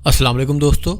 अस्सलाम वालेकुम दोस्तों,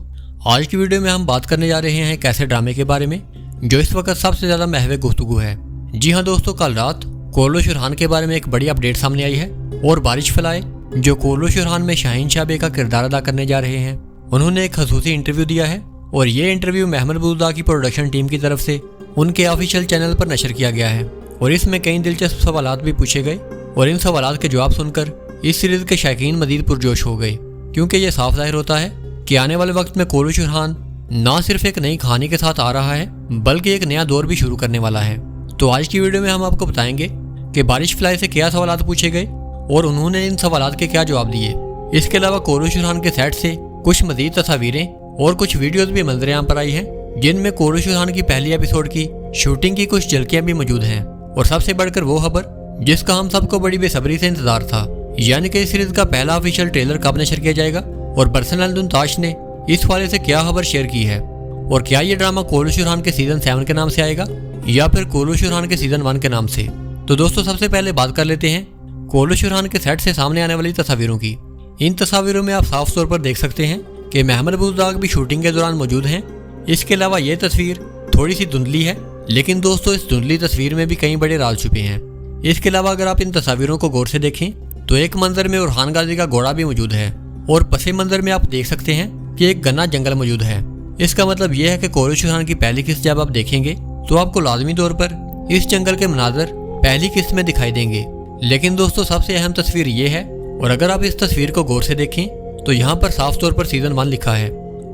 आज की वीडियो में हम बात करने जा रहे हैं एक ऐसे ड्रामे के बारे में जो इस वक्त सबसे ज़्यादा महवे गुफ्तगू है। जी हाँ दोस्तों, कल रात कोरलो शुरहान के बारे में एक बड़ी अपडेट सामने आई है और बारिश फलाए जो कोरलो शुरहान में शाहीन शाह बे का किरदार अदा करने जा रहे हैं, उन्होंने एक खसूसी इंटरव्यू दिया है और ये इंटरव्यू महमद बुज़दाग की प्रोडक्शन टीम की तरफ से उनके ऑफिशियल चैनल पर नशर किया गया है और इसमें कई दिलचस्प सवालात भी पूछे गए और इन सवालात के जवाब सुनकर इस सीरीज के शायकीन मजीद पुरजोश हो गए, क्योंकि ये साफ जाहिर होता है कि आने वाले वक्त में कोरलो शुरहान ना सिर्फ एक नई कहानी के साथ आ रहा है बल्कि एक नया दौर भी शुरू करने वाला है। तो आज की वीडियो में हम आपको बताएंगे कि बारिश फलाए से क्या सवालात पूछे गए और उन्होंने इन सवालात के क्या जवाब दिए। इसके अलावा कोरलो शुरहान के सेट से कुछ मजीद तस्वीरें और कुछ वीडियोस भी मंजर-ए-आम पर आई हैं जिनमें कोरलो शुरहान की पहली एपिसोड की शूटिंग की कुछ झलकियां भी मौजूद हैं और सबसे बढ़कर वो खबर जिसका हम सबको बड़ी बेसब्री से इंतजार था, यानी कि इस सीरीज का पहला ऑफिशियल ट्रेलर कब नशर किया जाएगा और बरसन दुनताश ने इस हवाले से क्या खबर शेयर की है और क्या ये ड्रामा कोरलो शुरहान के सीजन 7 के नाम से आएगा या फिर कोरलो शुरहान के सीजन 1 के नाम से। तो दोस्तों सबसे पहले बात कर लेते हैं कोरलो शुरहान के सेट से सामने आने वाली तस्वीरों की। इन तस्वीरों में आप साफ तौर पर देख सकते हैं कि महमद बुज़दाग भी शूटिंग के दौरान मौजूद हैं। इसके अलावा ये तस्वीर थोड़ी सी धुंधली है, लेकिन दोस्तों इस धुंधली तस्वीर में भी कई बड़े राज छुपे हैं। इसके अलावा अगर आप इन तस्वीरों को गौर से देखें तो एक मंजर में उरहान गाजी का घोड़ा भी मौजूद है और पसे मंजर में आप देख सकते हैं कि एक घना जंगल मौजूद है। इसका मतलब यह है कि कोरलो शुरहान की पहली किस्त जब आप देखेंगे तो आपको लाजमी तौर पर इस जंगल के मनाजर पहली किस्त में दिखाई देंगे। लेकिन दोस्तों सबसे अहम तस्वीर ये है, और अगर आप इस तस्वीर को गौर से देखें तो यहाँ पर साफ तौर पर सीजन 1 लिखा है।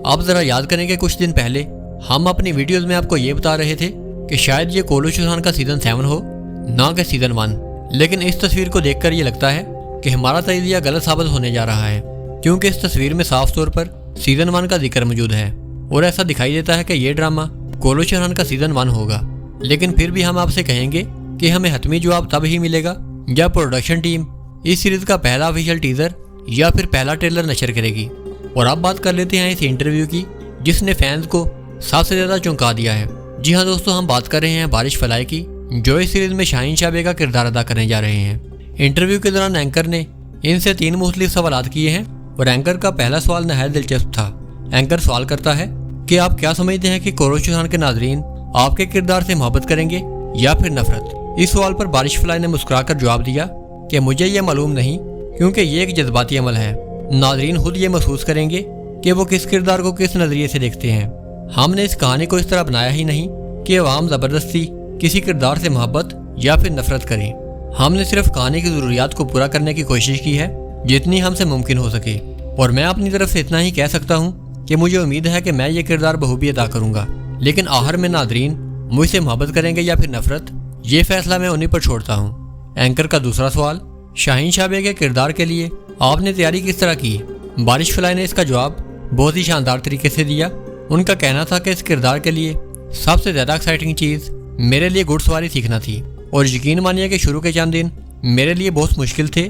आप जरा याद करें कि कुछ दिन पहले हम अपनी वीडियोज में आपको ये बता रहे थे कि शायद ये कोरलो शुरहान का सीजन 7 हो ना कि सीजन 1, लेकिन इस तस्वीर को देखकर ये लगता है कि हमारा तजज़िया गलत साबित होने जा रहा है, क्योंकि इस तस्वीर में साफ तौर पर सीजन 1 का जिक्र मौजूद है और ऐसा दिखाई देता है कि ये ड्रामा कोरलो शुरहान का सीजन 1 होगा। लेकिन फिर भी हम आपसे कहेंगे कि हमें हतमी जवाब तब ही मिलेगा जब प्रोडक्शन टीम इस सीरीज का पहला ऑफिशियल टीजर या फिर पहला ट्रेलर नशर करेगी। और अब बात कर लेते हैं इस इंटरव्यू की जिसने फैंस को सबसे ज़्यादा चौंका दिया है। जी हाँ दोस्तों, हम बात कर रहे हैं बारिश फलाए की जो इस सीरीज में शाहीन शाह बे का किरदार अदा करने जा रहे हैं। इंटरव्यू के दौरान एंकर ने इनसे 3 मुख्तलिफ सवालात किए हैं और एंकर का पहला सवाल नहायत दिलचस्प था। एंकर सवाल करता है कि आप क्या समझते हैं कि कोरलो शुरहान के नाजरीन आपके किरदार से मोहब्बत करेंगे या फिर नफरत। इस सवाल पर बारिश फलाए ने मुस्कुराकर जवाब दिया कि मुझे यह मालूम नहीं, क्योंकि ये एक जज्बाती अमल है। नाजरीन खुद ये महसूस करेंगे कि वो किस किरदार को किस नजरिए से देखते हैं। हमने इस कहानी को इस तरह बनाया ही नहीं कि अवाम जबरदस्ती किसी किरदार से मोहब्बत या फिर नफरत करें। हमने सिर्फ कहानी की ज़रूरियात को पूरा करने की कोशिश की है जितनी हमसे मुमकिन हो सके। और मैं अपनी तरफ से इतना ही कह सकता हूँ कि मुझे उम्मीद है कि मैं ये किरदार बखूबी अदा करूँगा, लेकिन आखिर में नादरीन मुझसे मोहब्बत करेंगे या फिर नफरत, ये फैसला मैं उन्हीं पर छोड़ता हूँ। एंकर का दूसरा सवाल, शाहीन शाह बे के किरदार के लिए आपने तैयारी किस तरह की। बारिश फलाए ने इसका जवाब बहुत ही शानदार तरीके से दिया। उनका कहना था कि इस किरदार के लिए सबसे ज़्यादा एक्साइटिंग चीज़ मेरे लिए घुड़सवारी सीखना थी और यकीन मानिए कि शुरू के चंद दिन मेरे लिए बहुत मुश्किल थे।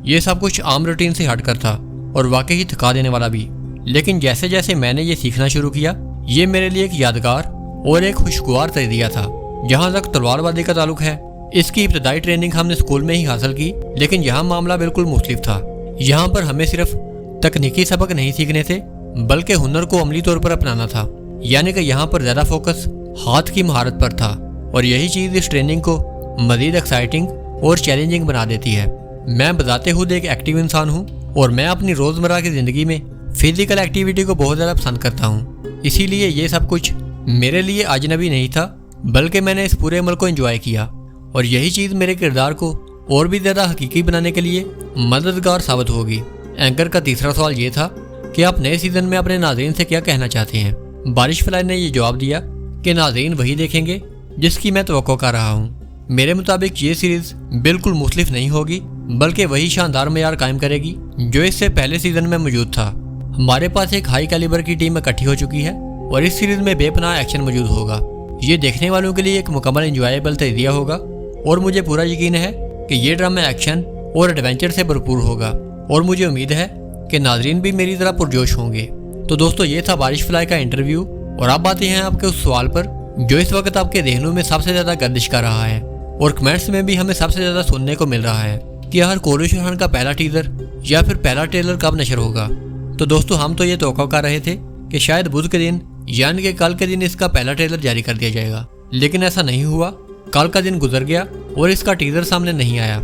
ये सब कुछ आम रूटीन से हटकर था और वाकई ही थका देने वाला भी, लेकिन जैसे जैसे मैंने ये सीखना शुरू किया ये मेरे लिए एक यादगार और एक खुशगवार तजरिया था। जहाँ तक तलवारबाजी का ताल्लुक है, इसकी इब्तदाई ट्रेनिंग हमने स्कूल में ही हासिल की, लेकिन यहाँ मामला बिल्कुल मुख्तलिफ था। यहाँ पर हमें सिर्फ तकनीकी सबक नहीं सीखने थे बल्कि हुनर को अमली तौर पर अपनाना था, यानी कि यहाँ पर ज़्यादा फोकस हाथ की महारत पर था और यही चीज़ इस ट्रेनिंग को मज़ीद एक्साइटिंग और चैलेंजिंग बना देती है। मैं बजाते खुद एक एक्टिव इंसान हूँ और मैं अपनी रोज़मर्रा की ज़िंदगी में फिजिकल एक्टिविटी को बहुत ज़्यादा पसंद करता हूँ, इसीलिए ये सब कुछ मेरे लिए अजनबी नहीं था बल्कि मैंने इस पूरे अमल को एंजॉय किया और यही चीज़ मेरे किरदार को और भी ज़्यादा हकीकी बनाने के लिए मददगार साबित होगी। एंकर का तीसरा सवाल ये था कि आप नए सीज़न में अपने नाज़रीन से क्या कहना चाहते हैं। बारिश फलाए ने ये जवाब दिया कि नाज़रीन वही देखेंगे जिसकी मैं तवक्को कर रहा हूँ। मेरे मुताबिक ये सीरीज़ बिल्कुल मुख्तलिफ नहीं होगी बल्कि वही शानदार मेयार कायम करेगी जो इससे पहले सीज़न में मौजूद था। हमारे पास एक हाई कैलिबर की टीम इकट्ठी हो चुकी है और इस सीरीज़ में बेपनाह एक्शन मौजूद होगा। ये देखने वालों के लिए एक मुकम्मल इंजॉयबल तजरिया होगा और मुझे पूरा यकीन है कि ये ड्रामा एक्शन और एडवेंचर से भरपूर होगा और मुझे उम्मीद है कि नाजरीन भी मेरी तरह पुरजोश होंगे। तो दोस्तों ये था बारिश फलाए का इंटरव्यू और अब आते हैं आपके उस सवाल पर जो इस वक्त आपके जहनों में सबसे ज़्यादा गर्दिश कर रहा है और कमेंट्स में भी हमें सबसे ज़्यादा सुनने को मिल रहा है कि हर कोरलो शुरहान का पहला टीजर या फिर पहला ट्रेलर कब नशर होगा। तो दोस्तों हम तो ये तवक्को कर रहे थे कि शायद बुध के दिन यानी कि कल के दिन इसका पहला ट्रेलर जारी कर दिया जाएगा, लेकिन ऐसा नहीं हुआ। कल का दिन गुजर गया और इसका टीजर सामने नहीं आया।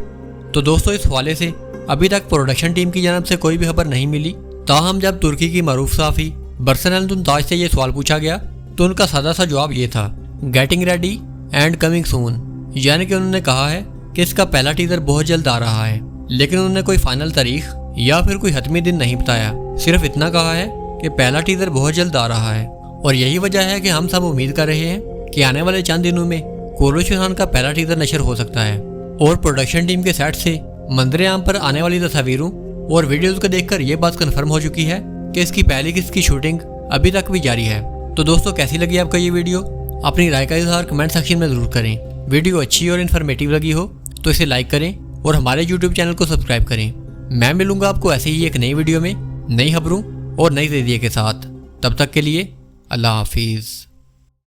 तो दोस्तों इस हवाले से अभी तक प्रोडक्शन टीम की जानब से कोई भी खबर नहीं मिली। ताहम जब तुर्की की मरूफ सहाफ़ी बरसन अल-दुंताज से ये सवाल पूछा गया तो उनका सादा सा जवाब ये था, getting ready and coming soon, यानी कि उन्होंने कहा है कि इसका पहला टीजर बहुत जल्द आ रहा है, लेकिन उन्होंने कोई फाइनल तारीख या फिर कोई हतमी दिन नहीं बताया। सिर्फ इतना कहा है कि पहला टीजर बहुत जल्द आ रहा है। और यही वजह है कि हम सब उम्मीद कर रहे हैं कि आने वाले चंद दिनों में कोरल सुरहान का पहला टीजर नशर हो सकता है। और प्रोडक्शन टीम के सेट से मंजर आम पर आने वाली तस्वीरों और वीडियोस को देखकर ये बात कंफर्म हो चुकी है कि इसकी पहली किस्त की शूटिंग अभी तक भी जारी है। तो दोस्तों कैसी लगी आपको ये वीडियो? अपनी राय का इज़हार कमेंट सेक्शन में ज़रूर करें। वीडियो अच्छी और इन्फॉर्मेटिव लगी हो तो इसे लाइक करें और हमारे यूट्यूब चैनल को सब्सक्राइब करें। मैं मिलूंगा आपको ऐसे ही एक नई वीडियो में नई खबरों और नई जरिए के साथ। तब तक के लिए अल्लाह हाफिज़।